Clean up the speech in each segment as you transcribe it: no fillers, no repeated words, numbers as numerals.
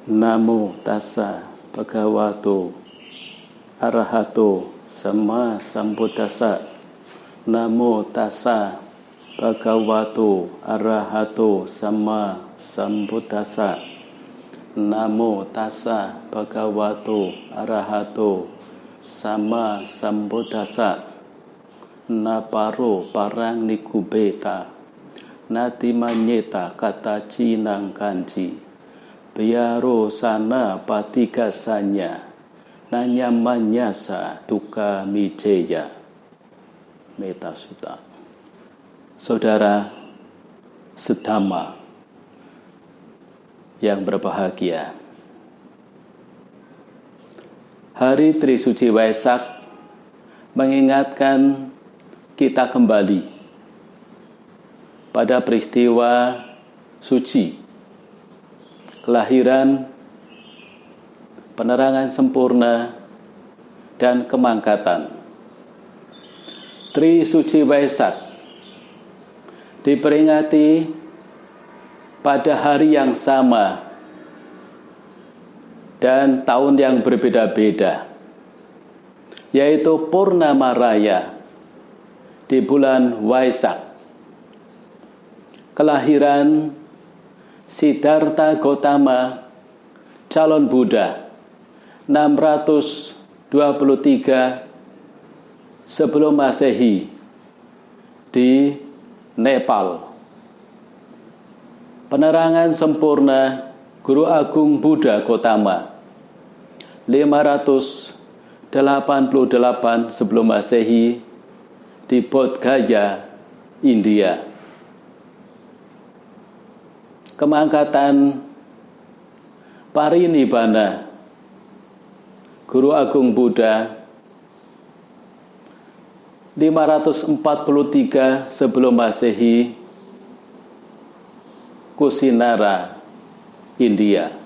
Namo tassa bhagavato arahato sama sambuddhassa. Namo tassa bhagavato arahato sama sambuddhassa. Namo tassa bhagavato arahato sama sambuddhassa. Naparo parang nikubeta nati manyeta kata cinang kanji. Biaro sana patigasanya nanyamanyasa duka mijeya. Metta Sutta. Saudara sedhamma yang berbahagia, Hari Trisuci Waisak mengingatkan kita kembali pada peristiwa suci kelahiran, penerangan sempurna, dan kemangkatan. Trisuci Waisak diperingati pada hari yang sama dan tahun yang berbeda-beda, yaitu Purnama Raya di bulan Waisak. Kelahiran Siddhartha Gautama, calon Buddha, 623 sebelum Masehi di Nepal. Penerangan sempurna Guru Agung Buddha Gautama, 588 sebelum Masehi di Bodh Gaya, India. Kemangkatan Parinibbana Guru Agung Buddha, 543 sebelum Masehi, Kusinara, India.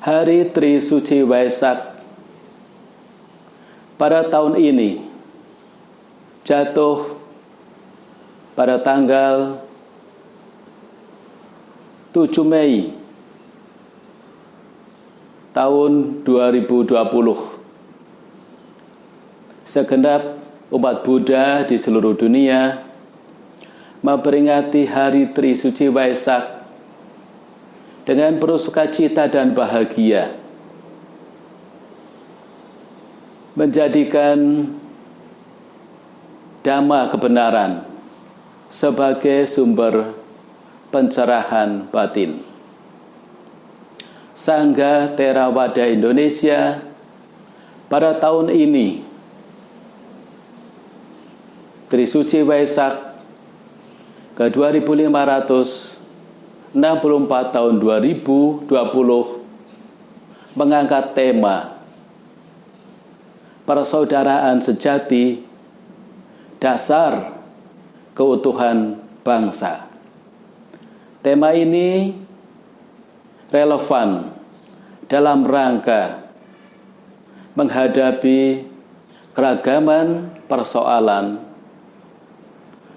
Hari Trisuci Waisak pada tahun ini jatuh pada tanggal 7 Mei tahun 2020. Segenap umat Buddha di seluruh dunia memperingati Hari Trisuci Waisak dengan penuh sukacita dan bahagia, menjadikan Dhamma kebenaran sebagai sumber pencerahan batin. Sangha Theravada Indonesia pada tahun ini, Trisuci Waisak ke 2564 tahun 2020 mengangkat tema persaudaraan sejati, dasar keutuhan bangsa. Tema ini relevan dalam rangka menghadapi keragaman persoalan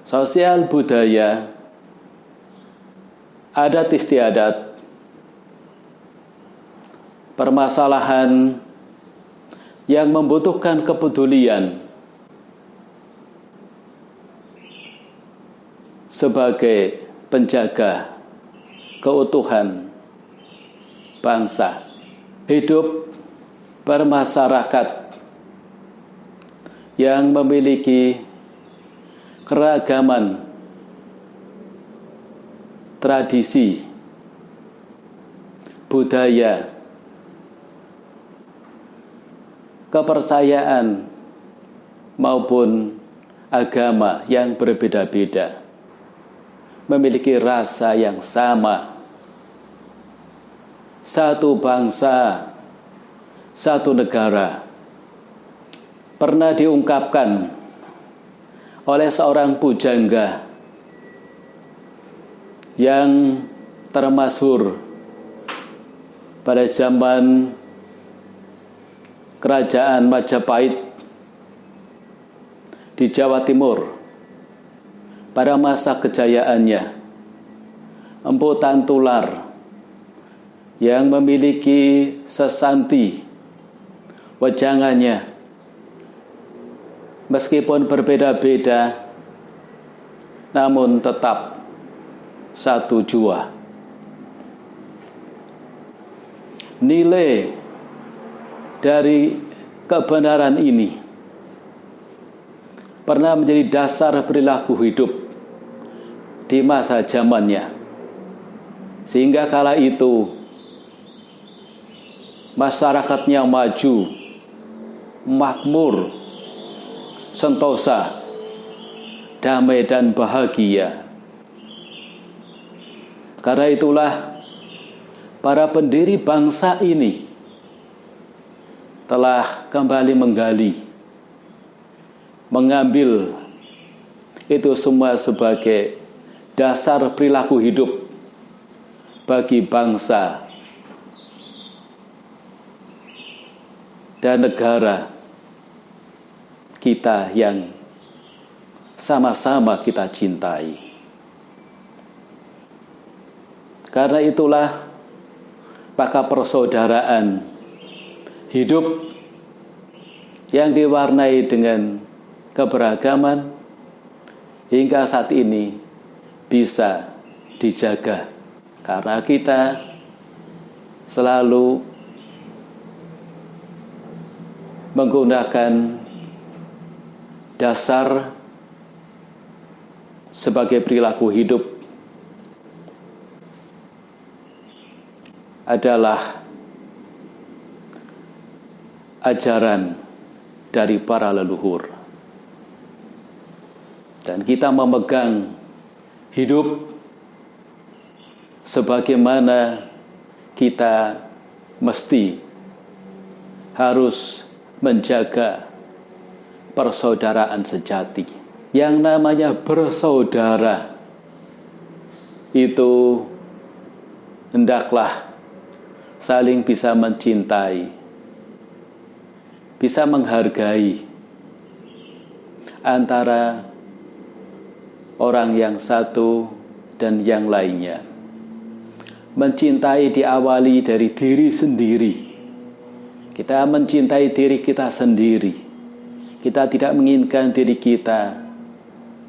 sosial budaya, adat istiadat, permasalahan yang membutuhkan kepedulian sebagai penjaga keutuhan bangsa. Hidup bermasyarakat yang memiliki keragaman tradisi, budaya, kepercayaan maupun agama yang berbeda-beda, memiliki rasa yang sama. Satu bangsa, satu negara. Pernah diungkapkan oleh seorang pujangga yang termasyhur pada zaman Kerajaan Majapahit di Jawa Timur pada masa kejayaannya. Empu Tantular yang memiliki sesanti wejangannya, meskipun berbeda-beda, namun tetap satu jua. Nilai dari kebenaran ini pernah menjadi dasar perilaku hidup di masa zamannya, sehingga kala itu masyarakatnya maju, makmur, sentosa, damai dan bahagia. Karena itulah para pendiri bangsa ini telah kembali mengambil itu semua sebagai dasar perilaku hidup bagi bangsa dan negara kita yang sama-sama kita cintai. Karena itulah maka persaudaraan hidup yang diwarnai dengan keberagaman hingga saat ini bisa dijaga, karena kita selalu menggunakan dasar sebagai perilaku hidup adalah ajaran dari para leluhur. Dan kita memegang hidup sebagaimana kita mesti harus menjaga persaudaraan sejati. Yang namanya bersaudara itu hendaklah saling bisa mencintai, bisa menghargai antara orang yang satu dan yang lainnya. Mencintai diawali dari diri sendiri. Kita mencintai diri kita sendiri. Kita tidak menginginkan diri kita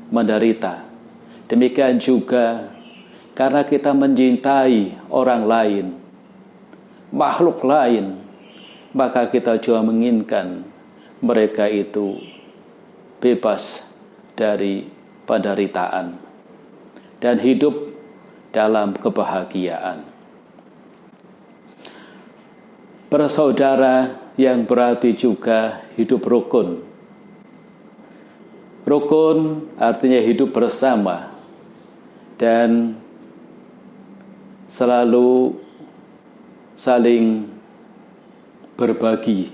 menderita. Demikian juga karena kita mencintai orang lain, makhluk lain, maka kita juga menginginkan mereka itu bebas dari penderitaan dan hidup dalam kebahagiaan. Bersaudara yang berarti juga hidup rukun. Rukun artinya hidup bersama dan selalu saling berbagi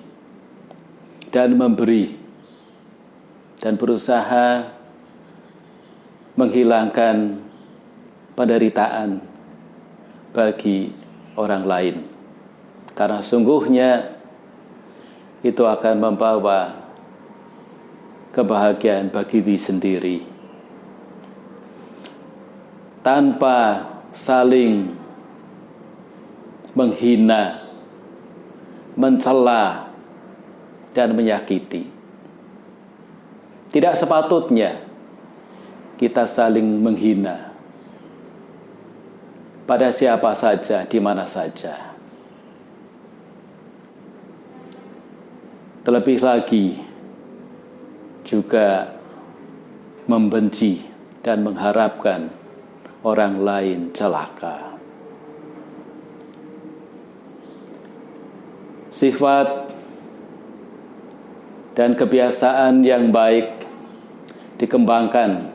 dan memberi dan berusaha menghilangkan penderitaan bagi orang lain, karena sungguhnya itu akan membawa kebahagiaan bagi diri sendiri. Tanpa saling menghina, mencela, dan menyakiti. Tidak sepatutnya kita saling menghina pada siapa saja, di mana saja. Terlebih lagi juga membenci dan mengharapkan orang lain celaka. Sifat dan kebiasaan yang baik dikembangkan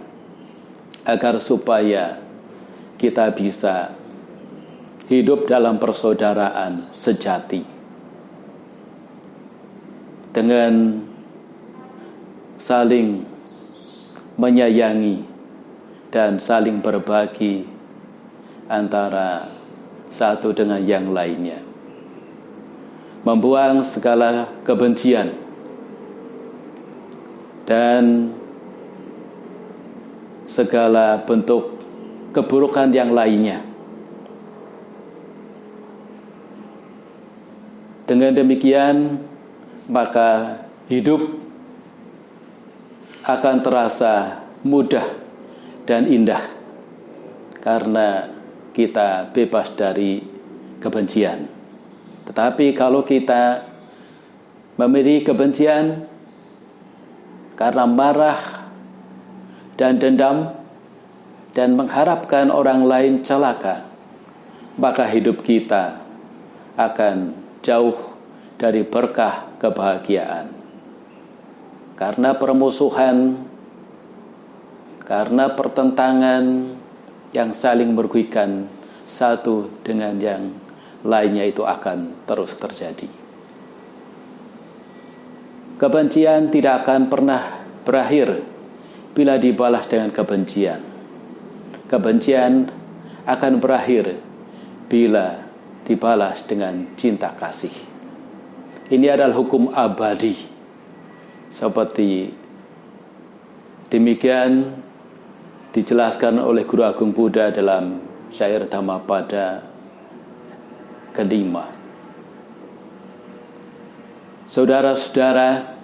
agar supaya kita bisa hidup dalam persaudaraan sejati dengan saling menyayangi dan saling berbagi antara satu dengan yang lainnya, membuang segala kebencian dan segala bentuk keburukan yang lainnya. Dengan demikian, maka hidup akan terasa mudah dan indah karena kita bebas dari kebencian. Tetapi kalau kita memiliki kebencian karena marah dan dendam dan mengharapkan orang lain celaka, maka hidup kita akan jauh dari berkah kebahagiaan. Karena permusuhan, karena pertentangan yang saling merugikan satu dengan yang lainnya itu akan terus terjadi. Kebencian tidak akan pernah berakhir bila dibalas dengan kebencian. Kebencian akan berakhir bila dibalas dengan cinta kasih. Ini adalah hukum abadi. Seperti demikian dijelaskan oleh Guru Agung Buddha dalam syair Dhammapada kelima. Saudara-saudara,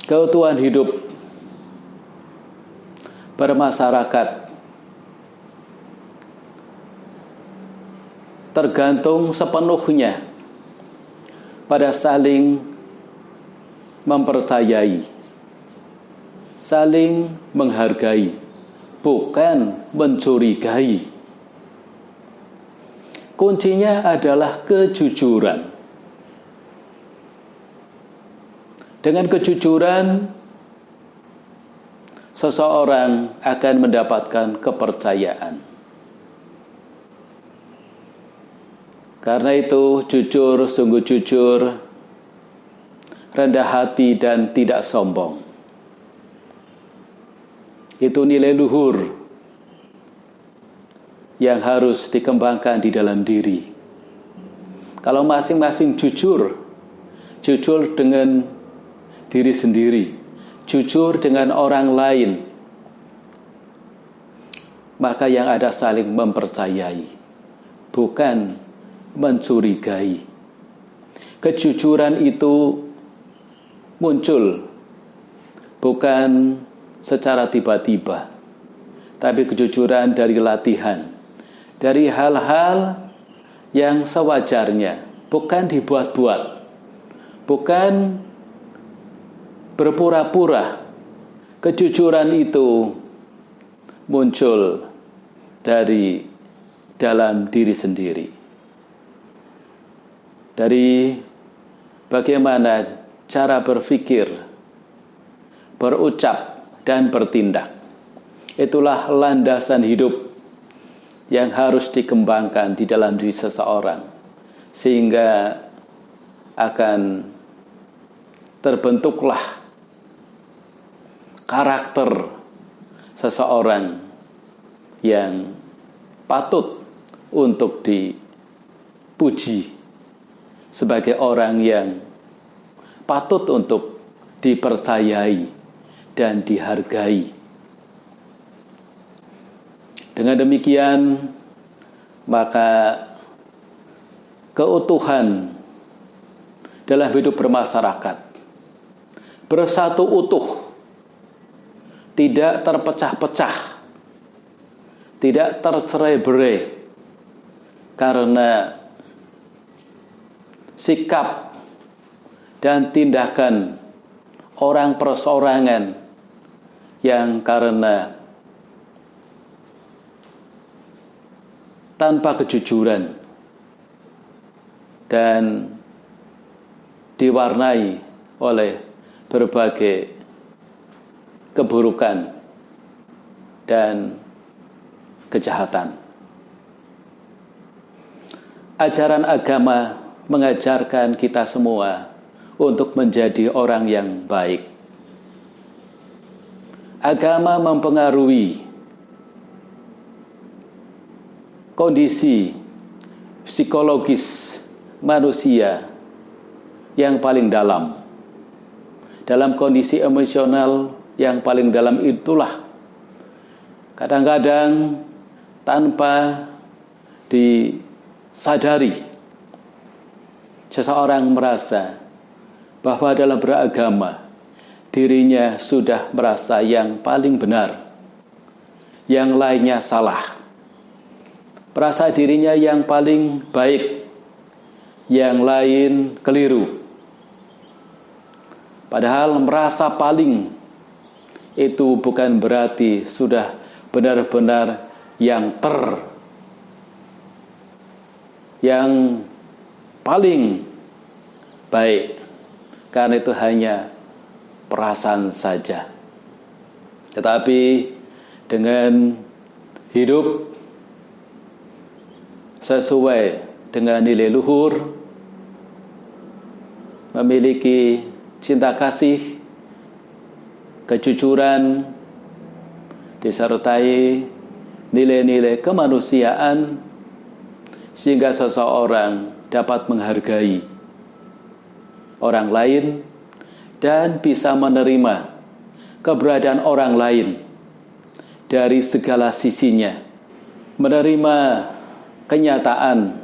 keutuhan hidup bermasyarakat tergantung sepenuhnya pada saling mempercayai, saling menghargai, bukan mencurigai. Kuncinya adalah kejujuran. Dengan kejujuran, seseorang akan mendapatkan kepercayaan. Karena itu, jujur, sungguh jujur, rendah hati dan tidak sombong. Itu nilai luhur yang harus dikembangkan di dalam diri. Kalau masing-masing jujur dengan diri sendiri, jujur dengan orang lain, maka yang ada saling mempercayai, bukan mencurigai. Kejujuran itu muncul bukan secara tiba-tiba, tapi kejujuran dari latihan, dari hal-hal yang sewajarnya, bukan dibuat-buat, bukan berpura-pura. Kejujuran itu muncul dari dalam diri sendiri, dari bagaimana cara berpikir, berucap, dan bertindak. Itulah landasan hidup yang harus dikembangkan di dalam diri seseorang, sehingga akan terbentuklah karakter seseorang yang patut untuk dipuji, sebagai orang yang patut untuk dipercayai dan dihargai. Dengan demikian, maka keutuhan dalam hidup bermasyarakat bersatu utuh, tidak terpecah-pecah, tidak tercerai-berai karena sikap dan tindakan orang perseorangan yang karena tanpa kejujuran dan diwarnai oleh berbagai keburukan dan kejahatan. Ajaran agama mengajarkan kita semua untuk menjadi orang yang baik. Agama mempengaruhi kondisi psikologis manusia yang paling dalam. Dalam kondisi emosional yang paling dalam itulah kadang-kadang tanpa sadari, seseorang merasa bahwa dalam beragama dirinya sudah merasa yang paling benar, yang lainnya salah. Merasa dirinya yang paling baik, yang lain keliru. Padahal merasa paling itu bukan berarti sudah benar-benar yang paling baik, karena itu hanya perasaan saja. Tetapi dengan hidup sesuai dengan nilai luhur, memiliki cinta kasih, kejujuran, disertai nilai-nilai kemanusiaan, sehingga seseorang dapat menghargai orang lain dan bisa menerima keberadaan orang lain dari segala sisinya. Menerima kenyataan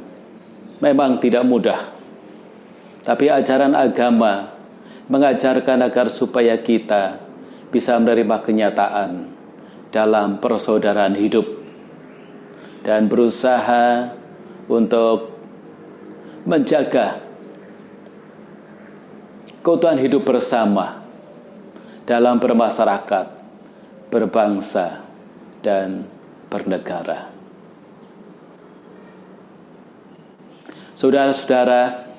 memang tidak mudah, tapi ajaran agama mengajarkan agar supaya kita bisa menerima kenyataan dalam persaudaraan hidup dan berusaha untuk menjaga keutuhan hidup bersama dalam bermasyarakat, berbangsa, dan bernegara. Saudara-saudara,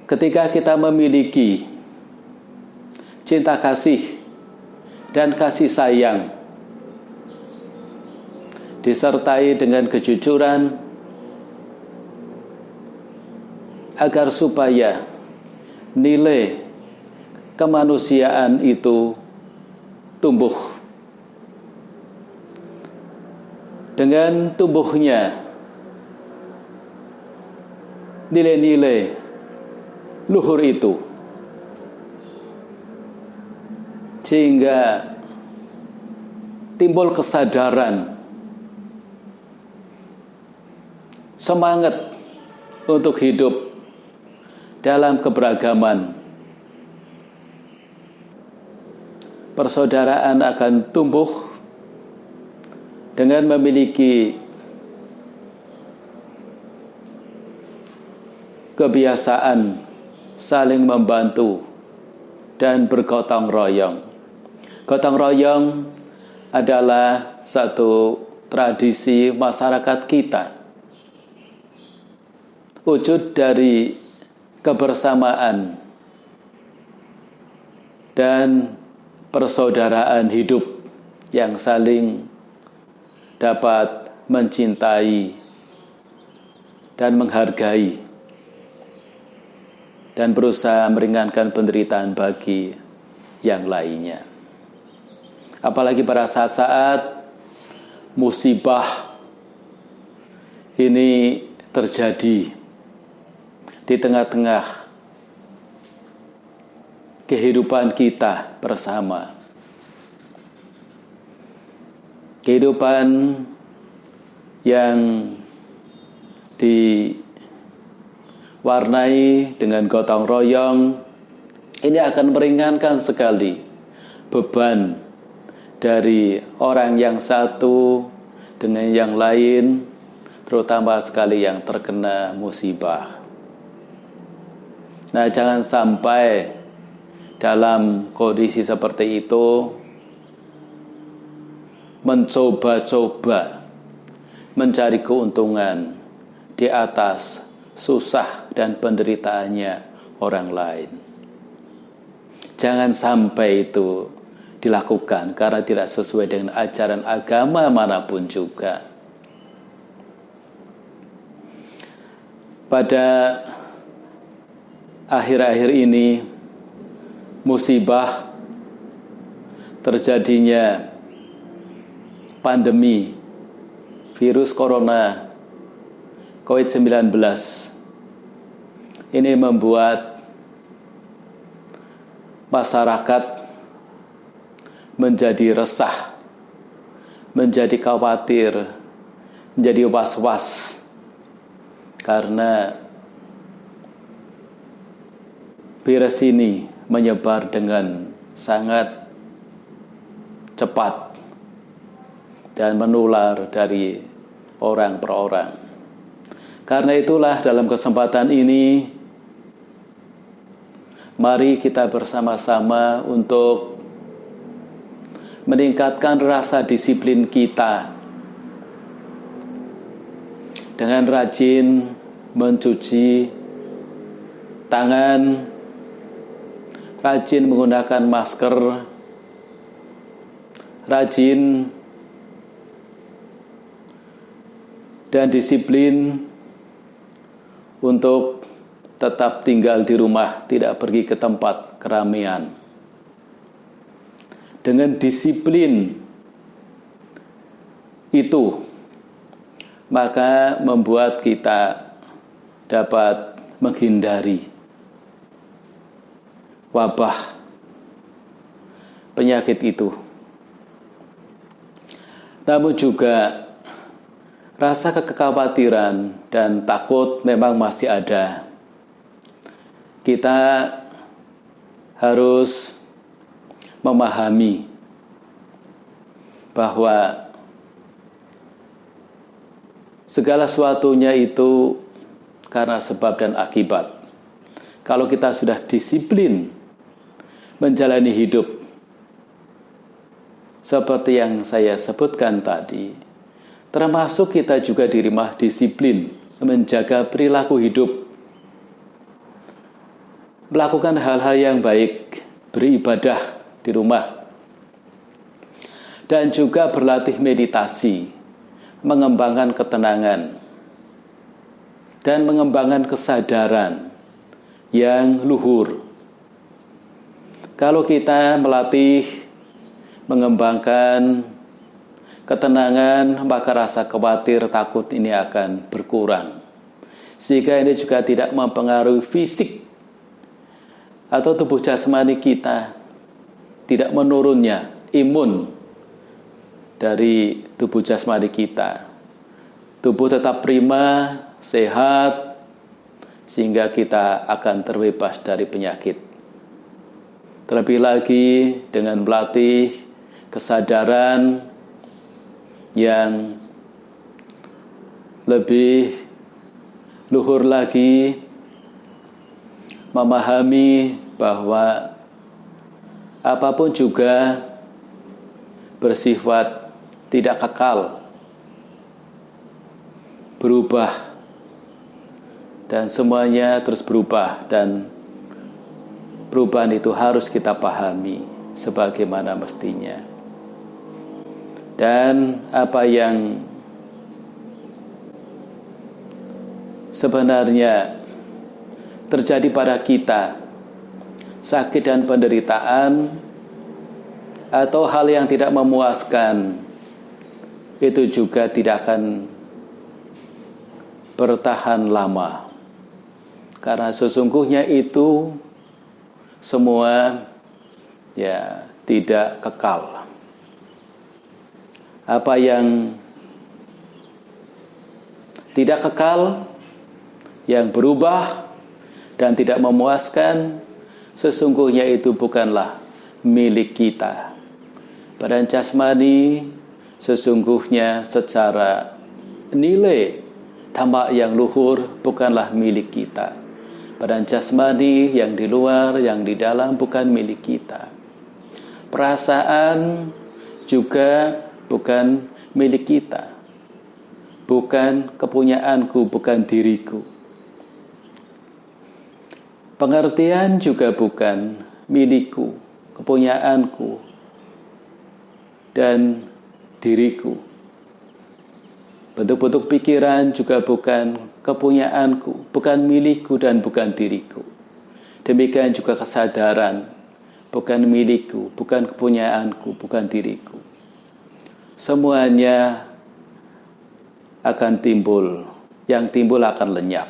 ketika kita memiliki cinta kasih dan kasih sayang, disertai dengan kejujuran, agar supaya nilai kemanusiaan itu tumbuh. Dengan tumbuhnya nilai-nilai luhur itu, sehingga timbul kesadaran, semangat untuk hidup dalam keberagaman. Persaudaraan akan tumbuh dengan memiliki kebiasaan saling membantu dan bergotong royong. Gotong royong adalah satu tradisi masyarakat kita, wujud dari kebersamaan dan persaudaraan hidup yang saling dapat mencintai dan menghargai dan berusaha meringankan penderitaan bagi yang lainnya. Apalagi pada saat-saat musibah ini terjadi di tengah-tengah kehidupan kita bersama. Kehidupan yang diwarnai dengan gotong royong ini akan meringankan sekali beban dari orang yang satu dengan yang lain, terutama sekali yang terkena musibah. Nah, jangan sampai dalam kondisi seperti itu mencoba-coba mencari keuntungan di atas susah dan penderitaannya orang lain. Jangan sampai itu dilakukan karena tidak sesuai dengan ajaran agama manapun juga. Pada akhir-akhir ini, musibah terjadinya pandemi virus corona COVID-19 ini membuat masyarakat menjadi resah, menjadi khawatir, menjadi was-was karena virus ini menyebar dengan sangat cepat dan menular dari orang per orang. Karena itulah dalam kesempatan ini mari kita bersama-sama untuk meningkatkan rasa disiplin kita dengan rajin mencuci tangan, rajin menggunakan masker, rajin dan disiplin untuk tetap tinggal di rumah, tidak pergi ke tempat keramaian. Dengan disiplin itu, maka membuat kita dapat menghindari wabah penyakit itu. Namun juga rasa kekhawatiran dan takut memang masih ada. Kita harus memahami bahwa segala sesuatunya itu karena sebab dan akibat. Kalau kita sudah disiplin menjalani hidup seperti yang saya sebutkan tadi, termasuk kita juga di rumah disiplin menjaga perilaku hidup, melakukan hal-hal yang baik, beribadah di rumah, dan juga berlatih meditasi, mengembangkan ketenangan, dan mengembangkan kesadaran yang luhur. Kalau kita melatih, mengembangkan ketenangan, maka rasa khawatir, takut ini akan berkurang. Sehingga ini juga tidak mempengaruhi fisik atau tubuh jasmani kita, tidak menurunnya imun dari tubuh jasmani kita. Tubuh tetap prima, sehat, sehingga kita akan terbebas dari penyakit. Terlebih lagi dengan melatih kesadaran yang lebih luhur lagi, memahami bahwa apapun juga bersifat tidak kekal, berubah, dan semuanya terus berubah, dan perubahan itu harus kita pahami sebagaimana mestinya. Dan apa yang sebenarnya terjadi pada kita, sakit dan penderitaan, atau hal yang tidak memuaskan, itu juga tidak akan bertahan lama. Karena sesungguhnya itu semua tidak kekal. Apa yang tidak kekal, yang berubah dan tidak memuaskan, sesungguhnya itu bukanlah milik kita. Badan jasmani sesungguhnya secara nilai tamak yang luhur bukanlah milik kita. Badan jasmani yang di luar, yang di dalam bukan milik kita. Perasaan juga bukan milik kita. Bukan kepunyaanku, bukan diriku. Pengertian juga bukan milikku, kepunyaanku, dan diriku. Bentuk-bentuk pikiran juga bukan kepunyaanku, bukan milikku dan bukan diriku. Demikian juga kesadaran, bukan milikku, bukan kepunyaanku, bukan diriku. Semuanya akan timbul, yang timbul akan lenyap.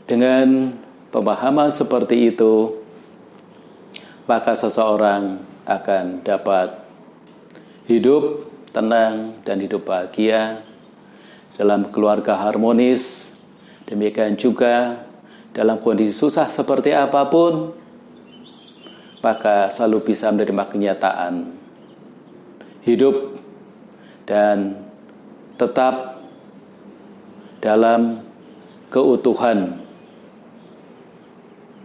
Dengan pemahaman seperti itu, maka seseorang akan dapat hidup tenang, dan hidup bahagia, dalam keluarga harmonis. Demikian juga dalam kondisi susah seperti apapun, maka selalu bisa menerima kenyataan hidup dan tetap dalam keutuhan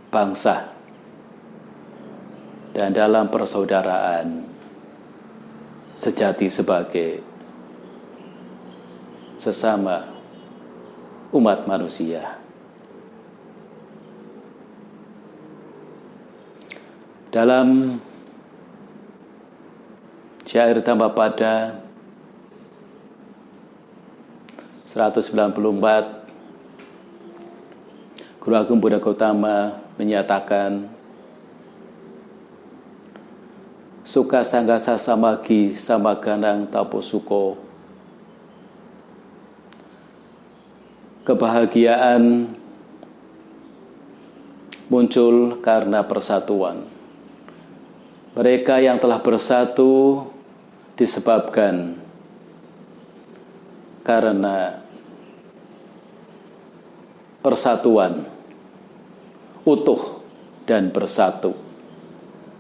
bangsa dan dalam persaudaraan sejati sebagai sesama umat manusia. Dalam syair tambah pada 194, Guru Agung Buddha Gautama menyatakan, suka sanggasa samagi samaganang taposuko. Kebahagiaan muncul karena persatuan. Mereka yang telah bersatu disebabkan karena persatuan, utuh dan bersatu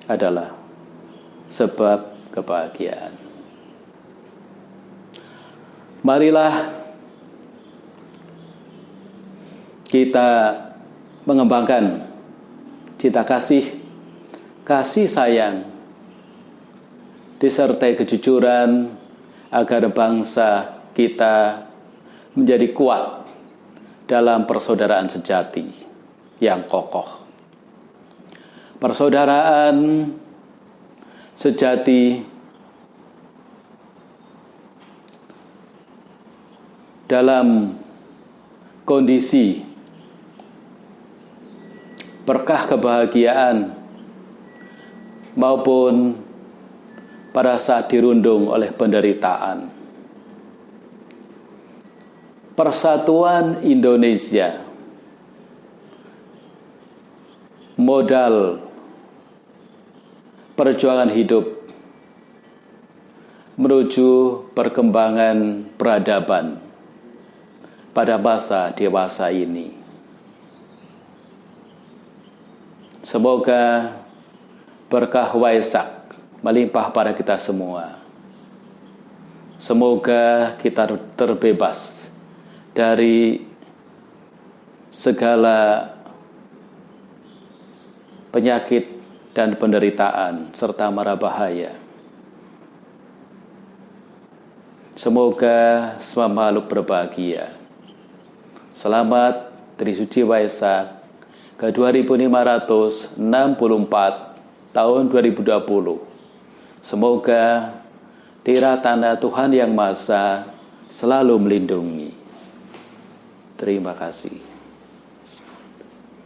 adalah sebab kebahagiaan. Marilah kita mengembangkan cinta kasih, kasih sayang, disertai kejujuran agar bangsa kita menjadi kuat dalam persaudaraan sejati yang kokoh. Persaudaraan sejati dalam kondisi berkah kebahagiaan maupun pada saat dirundung oleh penderitaan. Persatuan Indonesia, modal perjuangan hidup menuju perkembangan peradaban pada masa dewasa ini. Semoga berkah Waisak melimpah pada kita semua. Semoga kita terbebas dari segala penyakit dan penderitaan serta mara bahaya. Semoga semua makhluk berbahagia. Selamat Trisuci Waisak ke 2564 tahun 2020. Semoga tirah tanda Tuhan Yang Maha Esa selalu melindungi. Terima kasih.